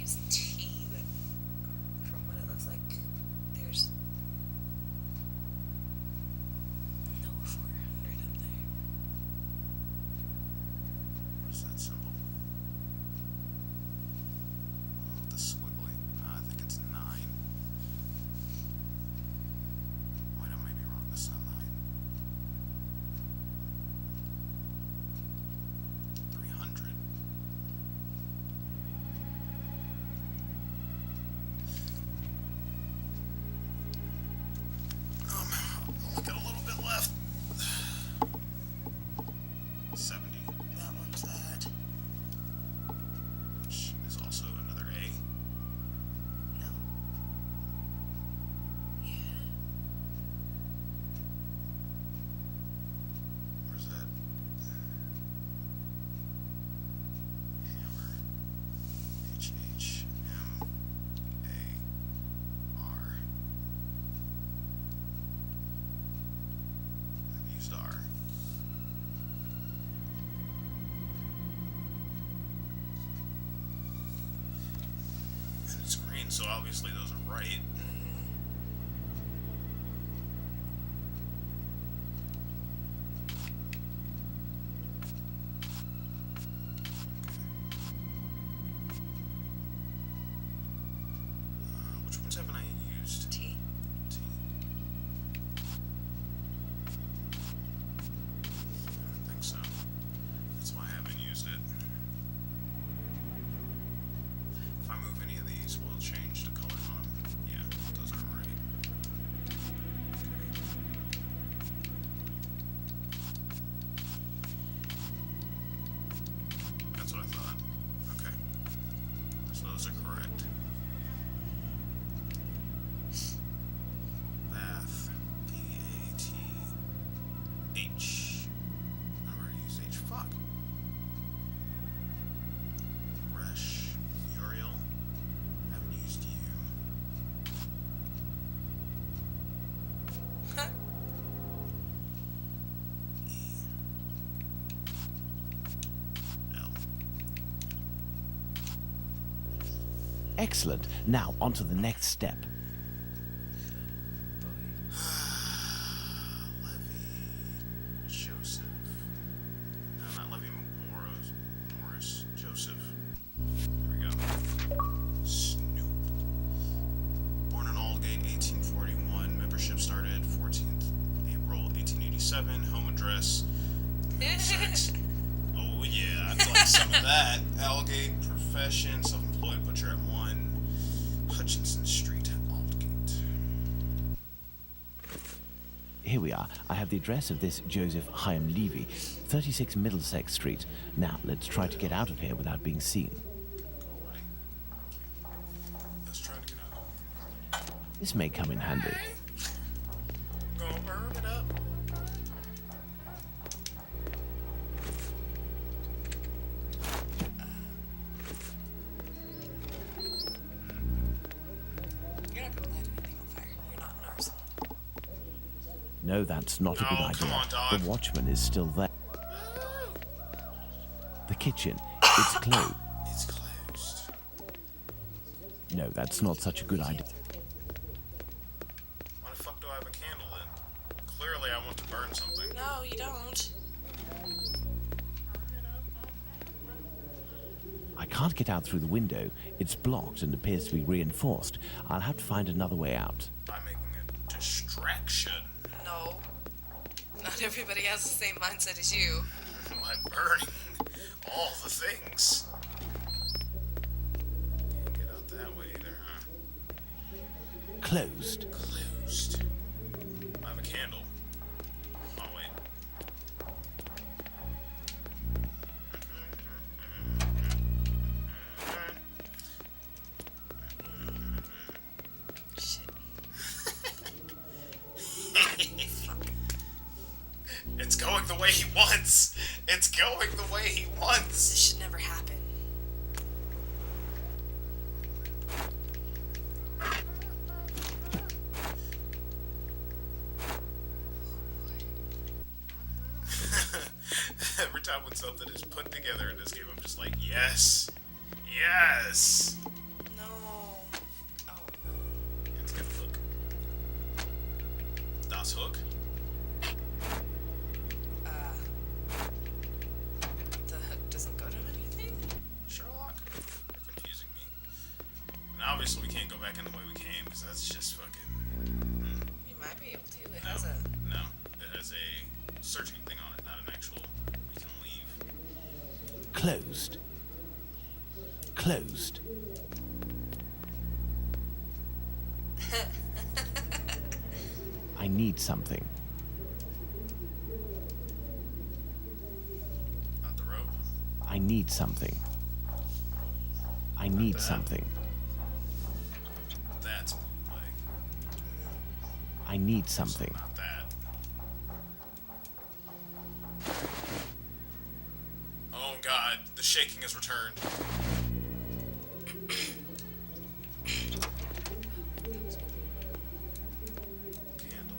use T, but from what it looks like, there's no 400 up there. What is that symbol? Oh, the squiggly. I think it's 9. Wait, I may be wrong. That's not 9. 300. Only got a little bit left. 70, That one's that. which is also another A. No. Yeah. Where's that? Hammer. H-H-M-A-R. I've used R. And it's green, so obviously those are right. Which ones haven't I used? T. T. I don't think so. That's why I haven't used it. If I move any of these, will it change the colors on them? Yeah, those are right. Okay. That's what I thought. Okay. So those are correct. Bath. B-A-T-H. I already used H. Fuck. Resh. Muriel. Haven't used U. Huh? E. L. Excellent. Now, on to the next step. Levy. Joseph. No, not Levy Morris. Morris. Joseph. There we go. Snoop. Born in Aldgate, 1841. Membership started 14th April, 1887. Home address. Sex. Oh yeah, I'd like some of that. Aldgate. Profession. Self-employed butcher at 1 Hutchinson Street, Aldgate. Here we are. I have the address of this Joseph Chaim Levy, 36 Middlesex Street. Now, let's try to get out of here without being seen. Go away. Let's try to get out. This may come in handy. Gonna burn it up. You're not gonna light anything on fire. You're not an arson. No, that's not a good No, idea. come on, dog. The watchman is still there. The kitchen. It's closed. It's closed. No, that's not such a good idea. Why the fuck do I have a candle then? Clearly I want to burn something. No, you don't. I can't get out through the window. It's blocked and appears to be reinforced. I'll have to find another way out. By making a distraction. No. Not everybody has the same mindset as you. By burning all the things. Can't get out that way either, huh? Closed. Closed. I have a candle. Oh, wait. Shit. It's going the way he wants. It's going the way he This wants. should never happen. Every time when something is put together in this game, I'm just like, yes. Yes. Glass hook. The hook doesn't go to anything? Sherlock? You're confusing me. And obviously we can't go back in the way we came, because that's just fucking... You might be able to. It No, has a... no. It has a searching thing on it, not an actual... We can leave. Closed. Closed. I need something. Not the rope. I need something. I need that. something. That's bootleg. I need something. Not that. Oh god, the shaking has returned. Candle.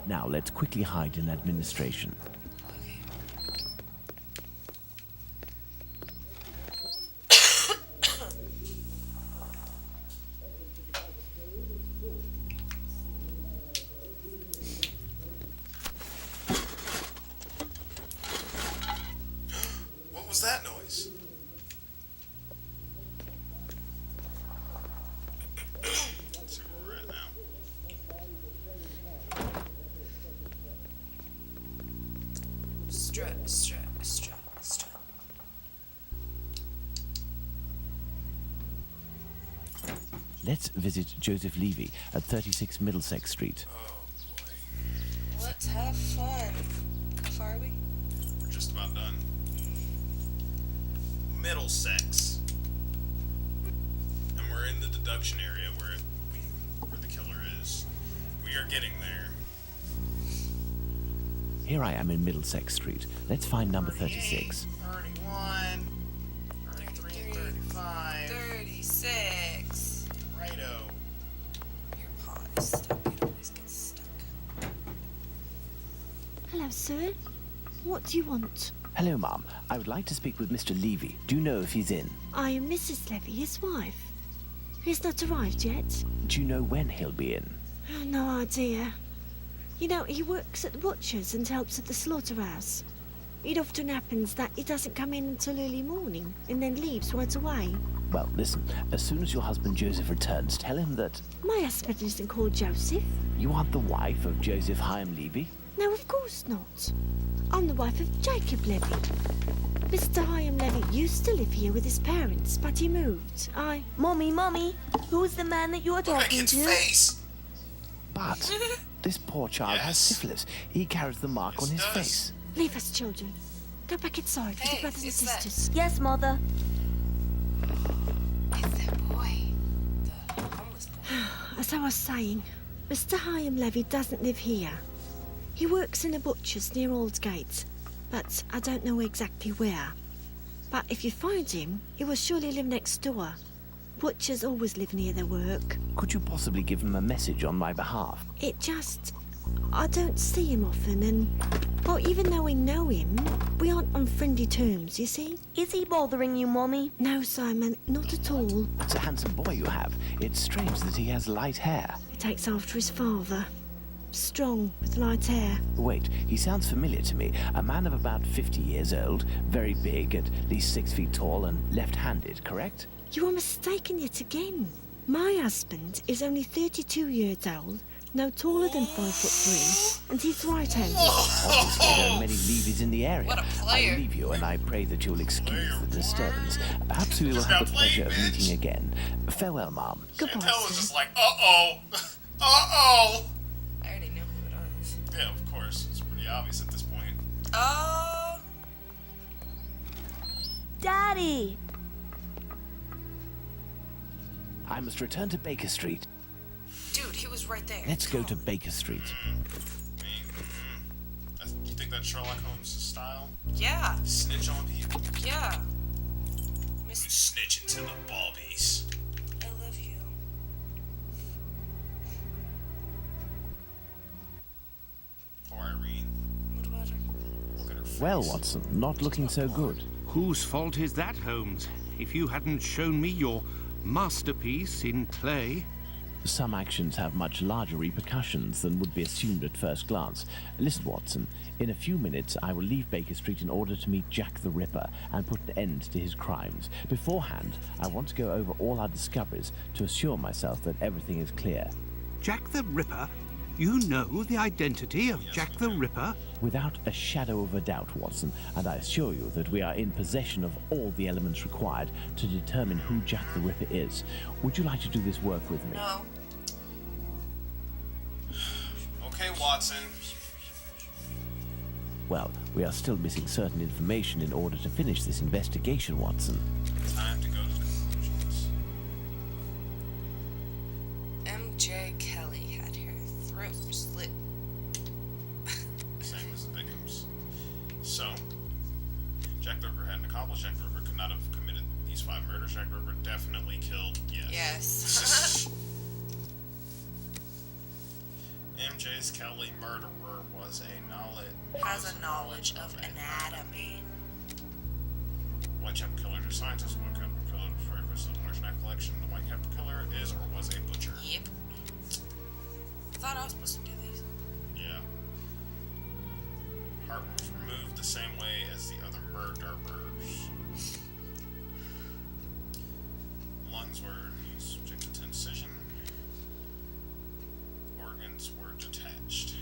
Now let's quickly hide in administration. What was that noise? Let's see where we're at now. Strut. Let's visit Joseph Levy at 36 Middlesex Street. Oh boy. Let's have fun. How far are we? We're just about done. Middlesex. And we're in the deduction area where the killer is. We are getting there. Here I am in Middlesex Street. Let's find number 36. 31, 33, 35. 36. Righto. Your paw is stuck. It always gets stuck. Hello, sir. What do you want? Hello, Ma'am. I would like to speak with Mr. Levy. Do you know if he's in? I am Mrs. Levy, his wife. He's not arrived yet. Do you know when he'll be in? Oh, no idea. You know, he works at the butcher's and helps at the slaughterhouse. It often happens that he doesn't come in until early morning and then leaves right away. Well, listen. As soon as your husband Joseph returns, tell him that My husband isn't called Joseph. you aren't the wife of Joseph Hyam Levy. No, of course not. I'm the wife of Jacob Levy. Mr. Hyam Levy used to live here with his parents, but he moved. Mommy, who's the man that you're Look at talking kid's to? face! But this poor child has Yes. syphilis. He carries the mark Yes, on his it does. face. Leave us, children. Go back inside with Hey, your brothers and it's that- sisters. Yes, Mother. It's that boy. The homeless boy. As I was saying, Mr. Hyam Levy doesn't live here. He works in a butcher's near Aldgate, but I don't know exactly where. But if you find him, he will surely live next door. Butchers always live near their work. Could you possibly give him a message on my behalf? I don't see him often, and, well, even though we know him, we aren't on friendly terms, you see? Is he bothering you, Mommy? No, Simon, not at all. It's a handsome boy you have. It's strange that he has light hair. He takes after his father. Strong, with light hair. Wait, he sounds familiar to me. A man of about 50 years old, very big, at least 6 feet tall, and left-handed, correct? You are mistaken yet again. My husband is only 32 years old, no taller than 5'3", and he's right-handed. Obviously, there are many Levies in the area. What a player. I leave you, and I pray that you'll excuse the disturbance. Perhaps we will Just have got the pleasure played, of bitch. meeting again. Farewell, Mom. Goodbye, Chantel was sir. just like, uh-oh. Uh-oh. I already know who it is. Yeah, of course. It's pretty obvious at this point. Oh, Daddy! I must return to Baker Street. dude, he was right there. Let's go to Baker Street. You think that's Sherlock Holmes' style? Yeah, Snitch on people? yeah. You Miss, snitch into the bobbies. I love you. Poor Irene. What about her? Look at her face. Well, Watson, not looking so good. Whose fault is that, Holmes? If you hadn't shown me your masterpiece in clay. Some actions have much larger repercussions than would be assumed at first glance. Listen, Watson, in a few minutes I will leave Baker Street in order to meet Jack the Ripper and put an end to his crimes. Beforehand, I want to go over all our discoveries to assure myself that everything is clear. Jack the Ripper? You know the identity of Jack the Ripper? Without a shadow of a doubt, Watson, and I assure you that we are in possession of all the elements required to determine who Jack the Ripper is. Would you like to do this work with me? No. Okay, Watson. Well, we are still missing certain information in order to finish this investigation, Watson. Time to go to conclusions. MJ Kelly had her throat slit. Same as the victims. So, Jack the Ripper hadn't accomplished. Jack the Ripper could not have committed these 5 murders. Jack the Ripper definitely killed. Yes. MJ's Kelly murderer was Has a knowledge of anatomy. Whitechapel Killer is a scientist. Whitechapel Killer is very versatile in large knife collection. The Whitechapel Killer is or was a butcher. Yep. I thought I was supposed to do these. Yeah. Heart was removed the same way as the other murderers. Lungs were subjected to incision. Organs were detached.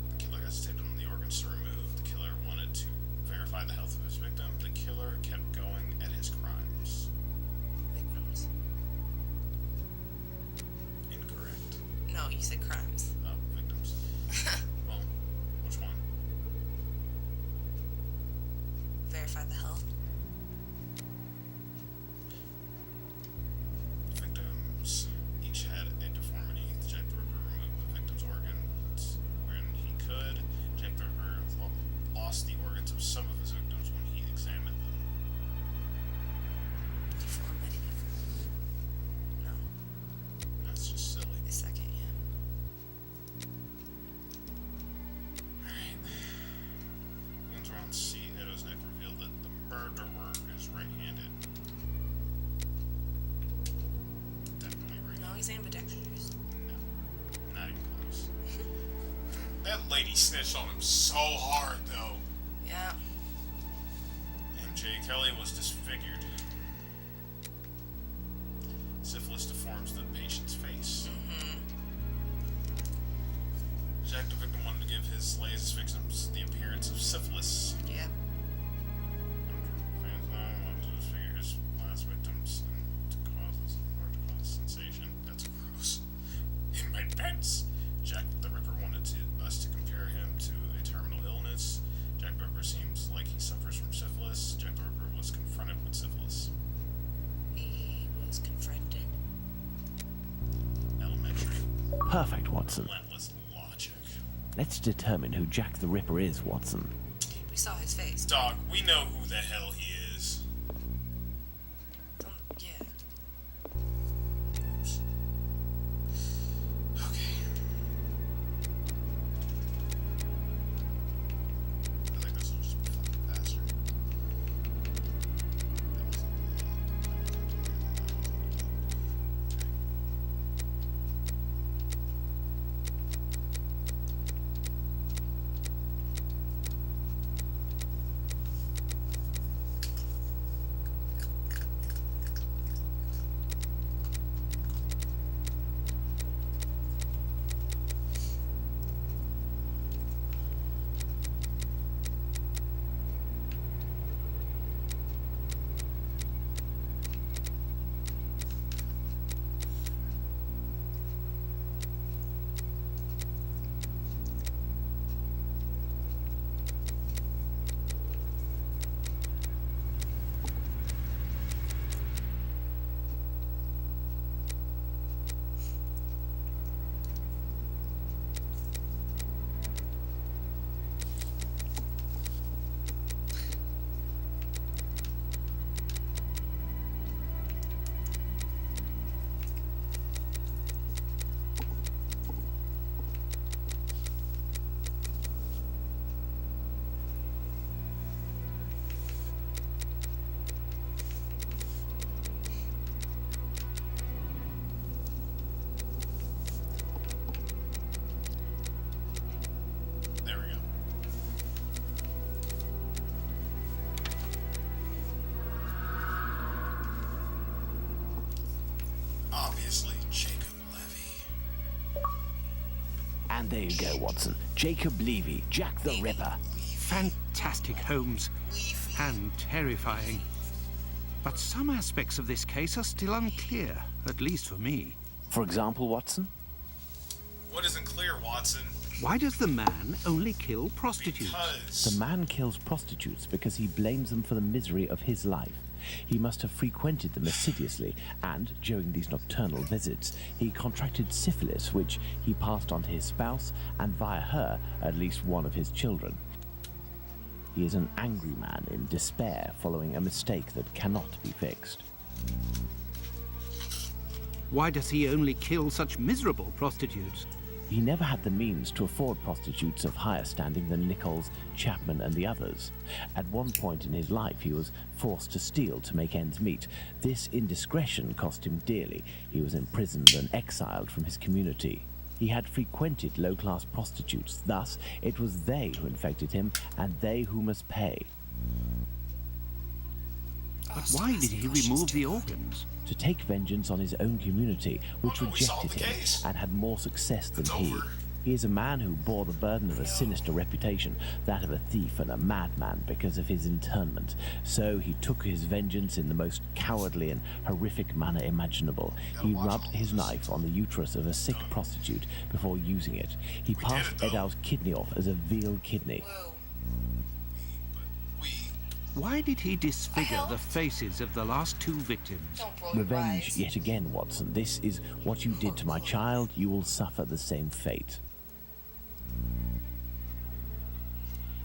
The killer hesitated on the organs to remove. The killer wanted to verify the health of his victim. The killer kept going at his crimes. Victims. Incorrect. No, you said crimes. Oh, victims. Well, which one? Verify the health. Victims each had a deformity. Jack the Ripper removed the victim's organs when he could. Jack the Ripper lost the organs of some of his victims when he examined them. Deformity. No, That's just silly. the second, yeah. Alright. Wounds around C. Edo's neck revealed that the murderer is right-handed. Definitely right-handed. No, he's ambidextrous. No. Not even close. That lady snitched on him so hard, though. Yeah. MJ Kelly was disfigured. Syphilis deforms the patient's face. Jack the victim wanted to give his latest victims the appearance of syphilis. Yep. Fans now wanted to disfigure his last victims and to cause sensation. That's gross. In my pets, Jack the Ripper wanted us to compare him to a terminal illness. Jack the Ripper seems like he suffers from syphilis. Jack the Ripper was confronted with syphilis. He was confronted. Elementary, Perfect, Watson. relentless logic. Let's determine who Jack the Ripper is, Watson. We saw his face. Dog, we know who the hell he is. Yeah. Oops. Okay. I think this will just be fucking faster. There you go, Watson. Jacob Levy, Jack the Ripper. Fantastic, Holmes. And terrifying. But some aspects of this case are still unclear, at least for me. For example, Watson? What isn't clear, Watson? Why does the man only kill prostitutes? Because The man kills prostitutes because he blames them for the misery of his life. He must have frequented them assiduously, and during these nocturnal visits, he contracted syphilis, which he passed on to his spouse, and via her, at least one of his children. He is an angry man in despair following a mistake that cannot be fixed. Why does he only kill such miserable prostitutes? He never had the means to afford prostitutes of higher standing than Nichols, Chapman, and the others. At one point in his life, he was forced to steal to make ends meet. This indiscretion cost him dearly. He was imprisoned and exiled from his community. He had frequented low-class prostitutes. Thus, it was they who infected him, and they who must pay. But why did he remove the organs? To take vengeance on his own community, which Oh, no, we solved rejected the him case. and had more success than It's he. over. He is a man who bore the burden of a sinister reputation, that of a thief and a madman, because of his internment. So he took his vengeance in the most cowardly and horrific manner imaginable. He rubbed his knife on the uterus of a sick prostitute before using it. He We passed did it, though. Edow's kidney off as a veal kidney. Whoa. we Why did he disfigure the faces of the last two victims? Don't roll your Revenge eyes. yet again, Watson. This is what you did to my child. You will suffer the same fate.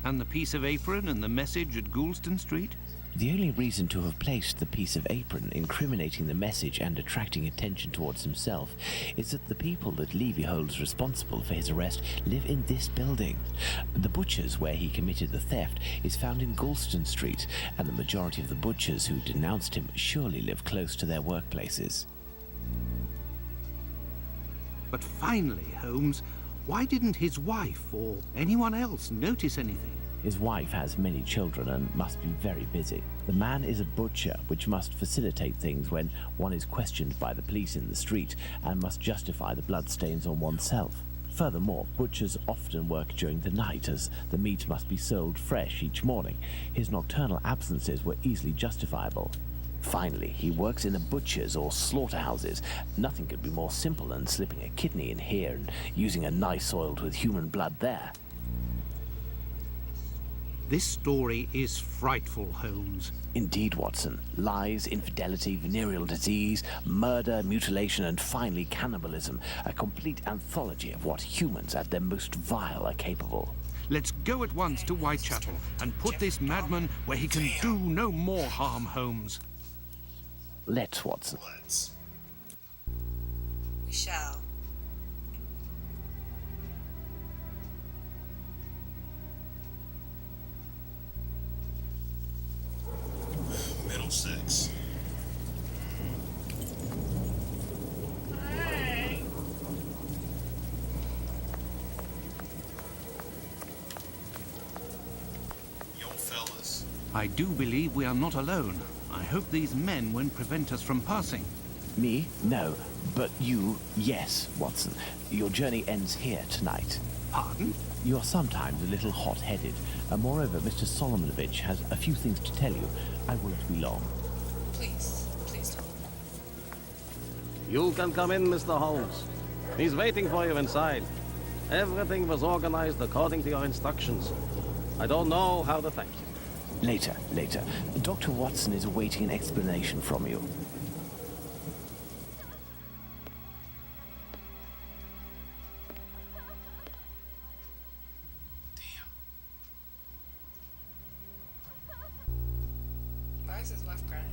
And the piece of apron and the message at Goulston Street? The only reason to have placed the piece of apron incriminating the message and attracting attention towards himself is that the people that Levy holds responsible for his arrest live in this building. The butcher's where he committed the theft is found in Goulston Street, and the majority of the butchers who denounced him surely live close to their workplaces. But finally, Holmes, why didn't his wife or anyone else notice anything? His wife has many children and must be very busy. The man is a butcher, which must facilitate things when one is questioned by the police in the street and must justify the bloodstains on oneself. Furthermore, butchers often work during the night as the meat must be sold fresh each morning. His nocturnal absences were easily justifiable. Finally, he works in the butchers or slaughterhouses. Nothing could be more simple than slipping a kidney in here and using a knife soiled with human blood there. This story is frightful, Holmes. Indeed, Watson. Lies, infidelity, venereal disease, murder, mutilation, and finally cannibalism. A complete anthology of what humans at their most vile are capable. Let's go at once to Whitechapel and put this madman where he can do no more harm, Holmes. Let's, Watson. let's. We shall. Middlesex. Yo, fellas. I do believe we are not alone. I hope these men won't prevent us from passing. Me? No. But you, yes, Watson. Your journey ends here tonight. Pardon? You are sometimes a little hot-headed. Moreover, Mr. Solomonovich has a few things to tell you. I won't be long. Please, please don't. You can come in, Mr. Holmes. He's waiting for you inside. Everything was organized according to your instructions. I don't know how to thank you. Later. Dr. Watson is awaiting an explanation from you. Why is his wife crying?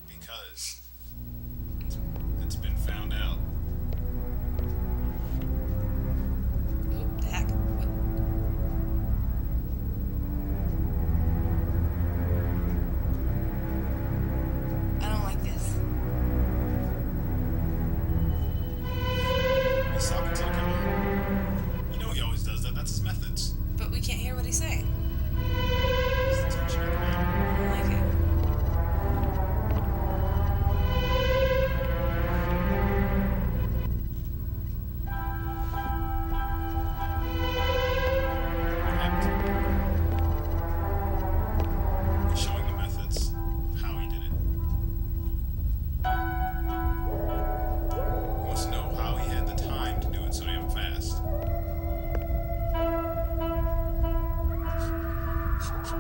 Because it's been found out. Oop, the heck. What? I don't like this. He's talking to the killer. You know he always does that. That's his methods. But we can't hear what he's saying. He's the touch of the man. I don't like it. So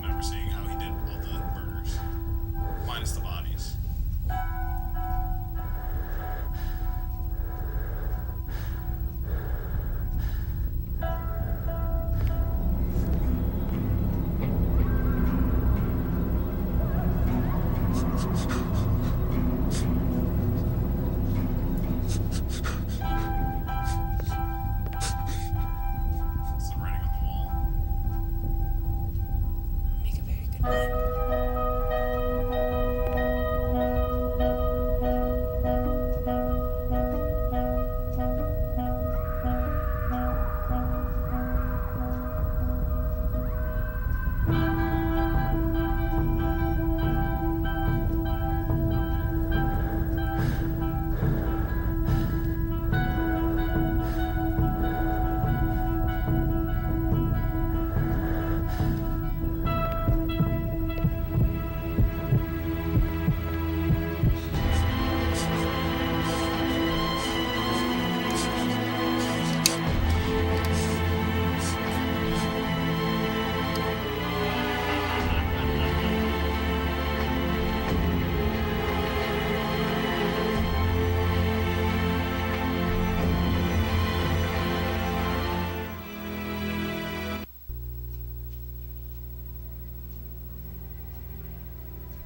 now we're seeing how he did all the murders. Minus the bodies. It's the writing on the wall. Make a very good one.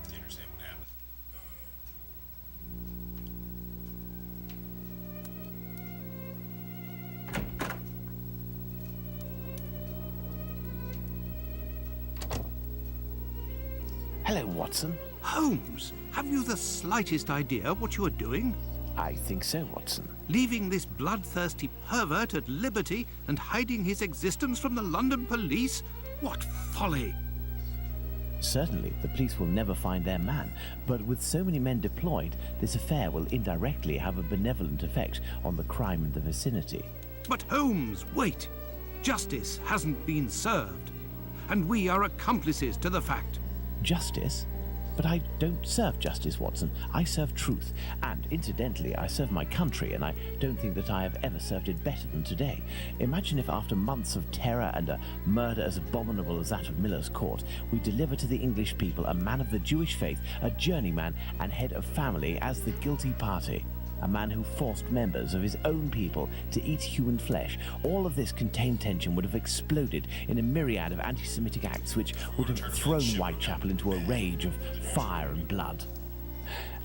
Do you understand what happened? Hello, Watson. Holmes, have you the slightest idea what you are doing? I think so, Watson. Leaving this bloodthirsty pervert at liberty and hiding his existence from the London police? What folly! Certainly, the police will never find their man, but with so many men deployed, this affair will indirectly have a benevolent effect on the crime in the vicinity. But Holmes, wait! Justice hasn't been served, and we are accomplices to the fact. Justice? But I don't serve justice, Watson. I serve truth. And incidentally, I serve my country, and I don't think that I have ever served it better than today. Imagine if after months of terror and a murder as abominable as that of Miller's Court, we deliver to the English people a man of the Jewish faith, a journeyman and head of family as the guilty party. A man who forced members of his own people to eat human flesh. All of this contained tension would have exploded in a myriad of anti-Semitic acts which would have thrown Whitechapel into a rage of fire and blood.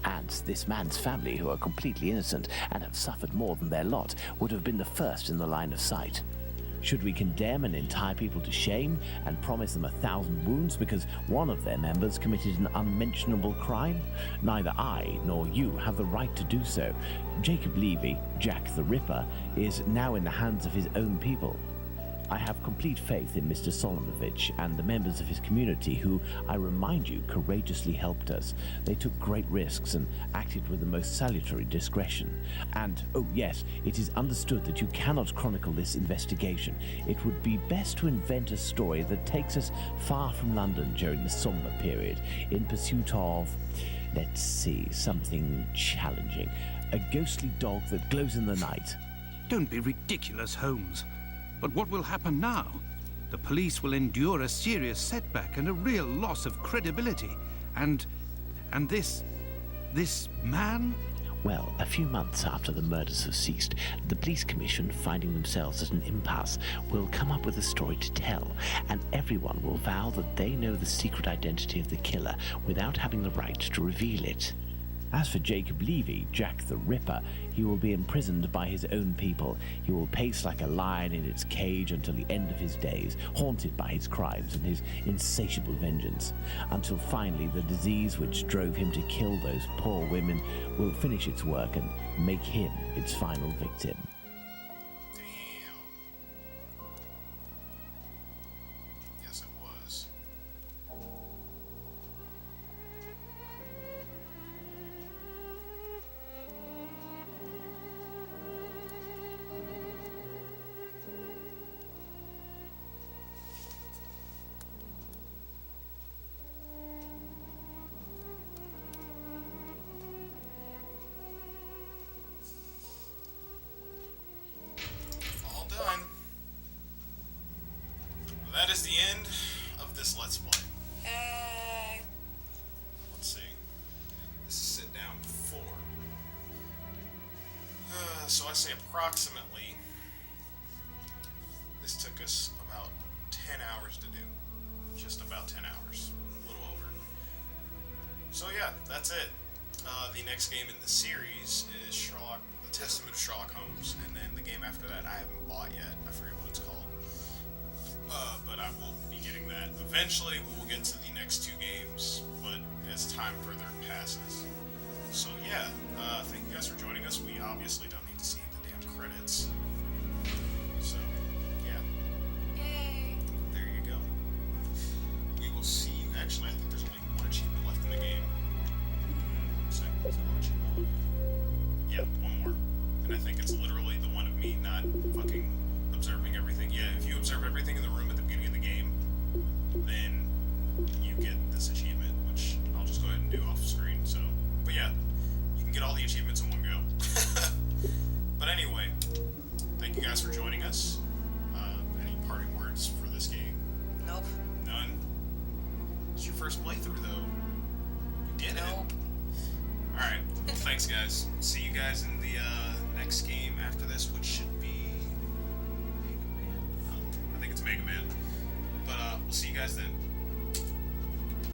And this man's family, who are completely innocent and have suffered more than their lot, would have been the first in the line of sight. Should we condemn an entire people to shame and promise them 1,000 wounds because one of their members committed an unmentionable crime? Neither I nor you have the right to do so. Jacob Levy, Jack the Ripper, is now in the hands of his own people. I have complete faith in Mr. Solomovich and the members of his community who, I remind you, courageously helped us. They took great risks and acted with the most salutary discretion. And, oh yes, it is understood that you cannot chronicle this investigation. It would be best to invent a story that takes us far from London during the somber period, in pursuit of, let's see, something challenging. A ghostly dog that glows in the night. Don't be ridiculous, Holmes. But what will happen now? The police will endure a serious setback and a real loss of credibility. And this man? Well, a few months after the murders have ceased, the police commission, finding themselves at an impasse, will come up with a story to tell, and everyone will vow that they know the secret identity of the killer without having the right to reveal it. As for Jacob Levy, Jack the Ripper, he will be imprisoned by his own people. He will pace like a lion in its cage until the end of his days, haunted by his crimes and his insatiable vengeance, until finally the disease which drove him to kill those poor women will finish its work and make him its final victim. Damn. Yes, it was. that is the end of this Let's Play. Hey. Let's see. This is sit down 4. So I say approximately, this took us about 10 hours to do. Just about 10 hours. A little over. So yeah, that's it. The next game in the series is Sherlock, The Testament of Sherlock Holmes. And then the game after that I haven't bought yet. I forget what it's called. But I will be getting that. Eventually we will get to the next 2 games, but as time further passes. So yeah, thank you guys for joining us. We obviously don't need to see the damn credits. So, yeah. Yay. There you go. We will see you. Actually, I think there's only 1 achievement left in the game. So, is there 1 achievement left? Yeah, 1 more. And I think it's literally the one of me not fucking observing everything. Yeah, if you observe everything in the room at the beginning of the game, then you get this achievement, which I'll just go ahead and do off screen. So, but yeah, you can get all the achievements in one go. But anyway, thank you guys for joining us. Any parting words for this game? Nope. None? It's your first playthrough, though. You did Nope. it. Alright, well, thanks, guys. See you guys in the next game after this, which should be Mega Man. I think it's Mega Man. But we'll see you guys then.